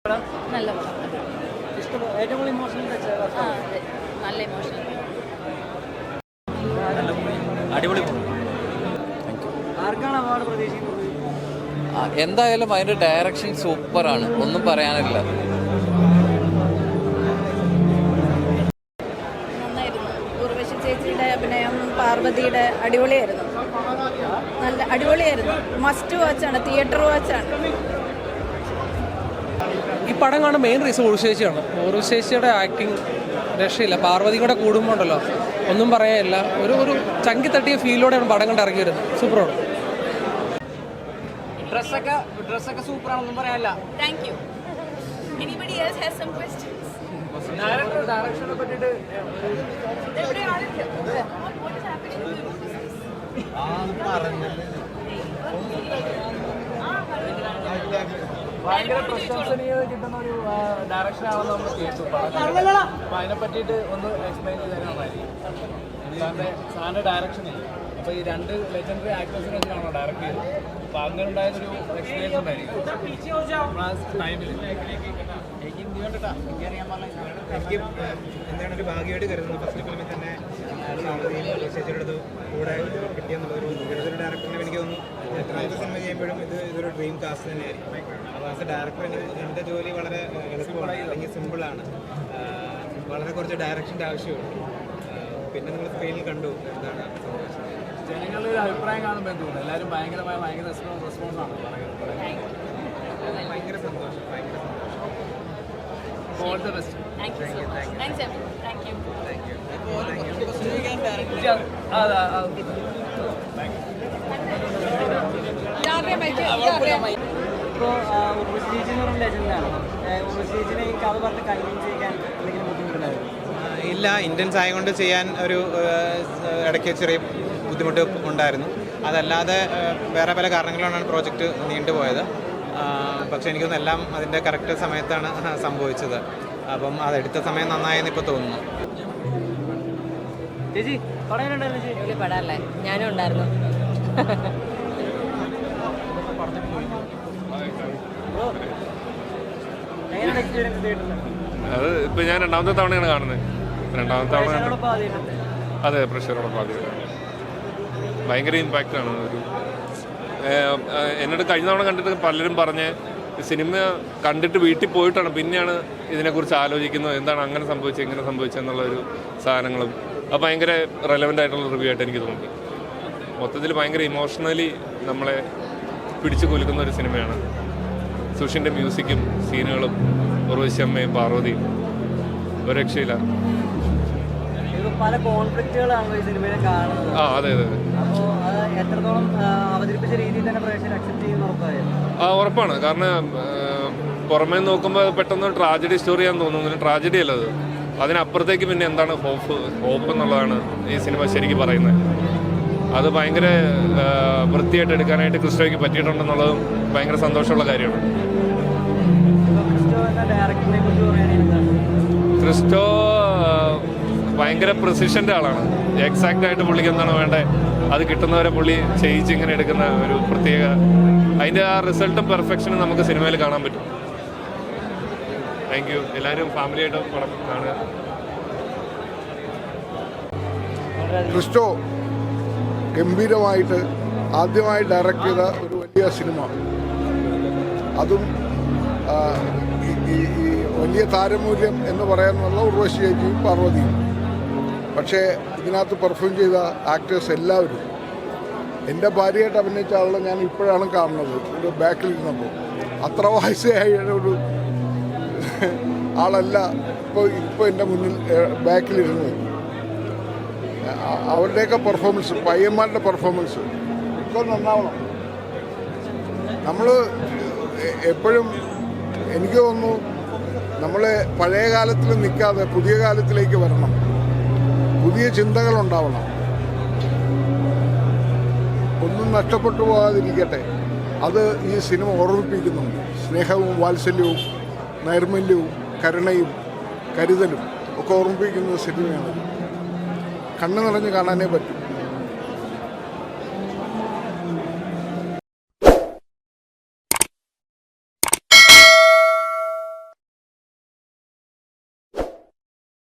നല്ല പടം. ഏറ്റവും ഇമോഷണൽ നല്ല ഇമോഷണൽ. അടിപൊളി. ആർക്കാണ് അവാർഡ് പ്രതീക്ഷിക്കുന്നത്? എന്തായാലും അതിൻ്റെ ഡയറക്ഷൻ സൂപ്പറാണ്, ഒന്നും പറയാനില്ല. നന്നായിരുന്നു. ഉർവശി ചേച്ചിയുടെ അഭിനയം, പാർവതിയുടെ അടിപൊളിയായിരുന്നു. നല്ല അടിപൊളിയായിരുന്നു. മസ്റ്റ് വാച്ചാണ്, തിയേറ്റർ വാച്ചാണ്. ഈ പടം കാണാൻ മെയിൻ റീസൺ ഉർവശിയാണ്. ഉർവശിയുടെ ആക്ടിങ് രക്ഷയില്ല. പാർവതി കൂടെ കൂടുമ്പോൾ ഉണ്ടല്ലോ, ഒന്നും പറയാനില്ല. ഒരു ചങ്കി തട്ടിയ ഫീലോടെയാണ് പടം കണ്ട് ഇറങ്ങി വരുന്നത്. സൂപ്പറാണ്. ഡ്രസ്സൊക്കെ സൂപ്പറാണെന്നും പറയാനില്ല. Thank you. Anybody else has some questions? ഡയറക്ഷനെ പറ്റിയിട്ട് What is happening to you? ഭയങ്കര പ്രശംസനീയത കിട്ടുന്ന ഒരു ഡയറക്ഷൻ ആണെന്ന് നമ്മൾ കേട്ടു. അപ്പൊ അതിനെ പറ്റിയിട്ട് ഒന്ന് എക്സ്പ്ലെയിൻ ചെയ്താൽ നന്നായിരിക്കും. സാറിന്റെ ഡയറക്ഷൻ ഇല്ല. അപ്പൊ ഈ രണ്ട് ലെജൻഡറി ആക്ടേഴ്സിനെ വെച്ചിട്ടാണോ ഡയറക്ട് ചെയ്തത്? അപ്പൊ അങ്ങനെ ഉണ്ടായതൊരു എക്സ്പീരിയൻസ് ഉണ്ടായിരിക്കും ടൈമിൽ. എനിക്ക് എന്താണ് ഒരു ഭാഗ്യമായിട്ട് കരുതുന്നത്. ഫസ്റ്റ് ഫിലിമിൽ തന്നെ ചേച്ചിയുടെ കൂടെ കിട്ടിയെന്നുള്ളൊരു ഒരു ഡയറക്ടറിനെ എനിക്ക് തോന്നുന്നു എത്രാമത്തെ സിനിമ ചെയ്യുമ്പോഴും ഇതൊരു ഡ്രീം കാസ്റ്റ് തന്നെയായിരിക്കും. അപ്പോൾ ആസ് എ ഡയറക്ടർ എൻ്റെ ജോലി വളരെ എളുപ്പമാണ്, അല്ലെങ്കിൽ സിമ്പിളാണ്. വളരെ കുറച്ച് ഡയറക്ഷൻ്റെ ആവശ്യമുള്ളൂ. പിന്നെ നിങ്ങൾ സ്ക്രീനിൽ കണ്ടു എന്താണ് സംഭവിച്ചത്. ജനങ്ങളുടെ ഒരു അഭിപ്രായം കാണുമ്പോൾ എന്ത് തോന്നുന്നു? എല്ലാവരും ഭയങ്കര റെസ്പോൺസാണ് പറയുന്നത്. ഭയങ്കര സന്തോഷം, ഭയങ്കര സന്തോഷം. All the best. Thank you so much. Thanks everyone. Thank you. ഇപ്പോൾ ഉർവശി ചേച്ചി എന്ന് പറഞ്ഞ ലെജൻഡാണ്. ഉർവശി ചേച്ചിനെ ഈ കഥ പറഞ്ഞ് കൺവിൻസ് ചെയ്യാൻ എന്തെങ്കിലും ബുദ്ധിമുട്ടുണ്ടായിരുന്നു? ഇല്ല, ഇന്ത്യൻസ് ആയതുകൊണ്ട് ചെയ്യാൻ ഒരു ഇടയ്ക്ക് ചെറിയ ബുദ്ധിമുട്ട് ഉണ്ടായിരുന്നു. അതല്ലാതെ വേറെ പല കാരണങ്ങളാണ് പ്രോജക്റ്റ് നീണ്ടുപോയത്. പക്ഷേ എനിക്കൊന്നും എല്ലാം അതിൻ്റെ കറക്റ്റ് സമയത്താണ് സംഭവിച്ചത്. അപ്പം അതെടുത്ത സമയം നന്നായെന്ന് ഇപ്പോൾ തോന്നുന്നു. ചേച്ചി പറയാനുണ്ടായിരുന്നു? ചേച്ചി പടമല്ലേ, ഞാനും ഉണ്ടായിരുന്നു. എങ്ങനെയാണ് എക്സ്പീരിയൻസ് ചെയ്തിട്ടുള്ളത്? അത് ഇപ്പം ഞാൻ രണ്ടാമത്തെ തവണയാണ് കാണുന്നത്. രണ്ടാമത്തെ തവണ അതെ, പ്രഷറോടൊപ്പം ആദ്യമായിട്ടാണ്. ഭയങ്കര ഇമ്പാക്റ്റാണ്. ഒരു എന്നോട് കഴിഞ്ഞ തവണ കണ്ടിട്ട് പലരും പറഞ്ഞ് സിനിമ കണ്ടിട്ട് വീട്ടിൽ പോയിട്ടാണ് പിന്നെയാണ് ഇതിനെക്കുറിച്ച് ആലോചിക്കുന്നത്, എന്താണ് അങ്ങനെ സംഭവിച്ചത് ഇങ്ങനെ സംഭവിച്ചതെന്നുള്ളൊരു സാധനങ്ങളും. അത് ഭയങ്കര റെലവൻ്റ് ആയിട്ടുള്ള റിവ്യൂ ആയിട്ട് എനിക്ക് തോന്നി. മൊത്തത്തിൽ ഭയങ്കര ഇമോഷണലി നമ്മളെ പിടിച്ചു കുലുക്കുന്ന ഒരു സിനിമയാണ്. സുഷിൻ്റെ മ്യൂസിക്കും സീനുകളും ഉർവശി അമ്മയും പാർവതിയും ഒരു രക്ഷയില്ല. പല കോൺഫ്ലിക്റ്റുകളാണല്ലോ ഈ സിനിമയിൽ കാണുന്നത്. അതെ അതെ അതെ. അപ്പോൾ അത് എത്രത്തോളം അവതരിപ്പിച്ച രീതിയിൽ തന്നെ പ്രേക്ഷകർ അക്സെപ്റ്റ് ചെയ്യുന്ന ഉറപ്പായിരുന്നു? ഉറപ്പാണ്. കാരണം പുറമേ നോക്കുമ്പോൾ പെട്ടെന്ന് ട്രാജഡി സ്റ്റോറിയാന്ന് തോന്നുന്നു. ട്രാജഡി അല്ലത്, അതിനപ്പുറത്തേക്ക് പിന്നെ എന്താണ് ഹോപ്പ് എന്നുള്ളതാണ് ഈ സിനിമ ശരിക്കും പറയുന്നത്. അത് ഭയങ്കര വൃത്തിയായിട്ട് എടുക്കാനായിട്ട് ക്രിസ്റ്റോയ്ക്ക് പറ്റിയിട്ടുണ്ടെന്നുള്ളതും ഭയങ്കര സന്തോഷമുള്ള കാര്യമാണ്. ക്രിസ്റ്റോ ഭയങ്കര പ്രിസിഷൻ്റെ ആളാണ്. എക്സാക്റ്റ് ആയിട്ട് പുള്ളിക്ക് എന്താണ് വേണ്ടത് അത് കിട്ടുന്നവരെ പുള്ളി ചെയ്യിച്ച് ഇങ്ങനെ എടുക്കുന്ന ഒരു പ്രത്യേക അതിൻ്റെ ആ റിസൾട്ടും പെർഫെക്ഷനും നമുക്ക് സിനിമയിൽ കാണാൻ പറ്റും. Thank you. എല്ലാവരും ഫാമിലിയായിട്ട് പടം കാണുക. ക്രിസ്റ്റോ ഗംഭീരമായിട്ട് ആദ്യമായി ഡയറക്റ്റ് ചെയ്ത ഒരു വലിയ സിനിമ, അതും ഈ വലിയ താരമൂല്യം എന്ന് പറയാനുള്ള ഉർവശി ചേച്ചിയും പാർവതിയും. പക്ഷേ ഇതിനകത്ത് പെർഫോം ചെയ്ത ആക്ടേഴ്സ് എല്ലാവരും, എൻ്റെ ഭാര്യയായിട്ട് അഭിനയിച്ച ആളെ ഞാൻ ഇപ്പോഴാണ് കാണുന്നത്. ഒരു ബാക്കിലിരുന്നപ്പോൾ അത്ര വയസ്സായ ഒരു ആളല്ല ഇപ്പോൾ എൻ്റെ മുന്നിൽ ബാക്കിലിരുന്നത്. അവരുടെയൊക്കെ പെർഫോമൻസ്, പയ്യന്മാരുടെ പെർഫോമൻസ് ഇപ്പോൾ നന്നാവണം. നമ്മൾ എപ്പോഴും എനിക്ക് തോന്നുന്നു നമ്മൾ പഴയ കാലത്തിൽ നിൽക്കാതെ പുതിയ കാലത്തിലേക്ക് വരണം, പുതിയ ചിന്തകളുണ്ടാവണം. ഒന്നും നഷ്ടപ്പെട്ടു പോകാതിരിക്കട്ടെ. അത് ഈ സിനിമ ഓർമ്മിപ്പിക്കുന്നുണ്ട്. സ്നേഹവും വാത്സല്യവും നൈർമല്യവും കരുണയും കരുതലും ഒക്കെ ഓർമ്മിപ്പിക്കുന്ന സിനിമയാണ്. കണ്ണു നിറഞ്ഞ് കാണാനേ പറ്റും.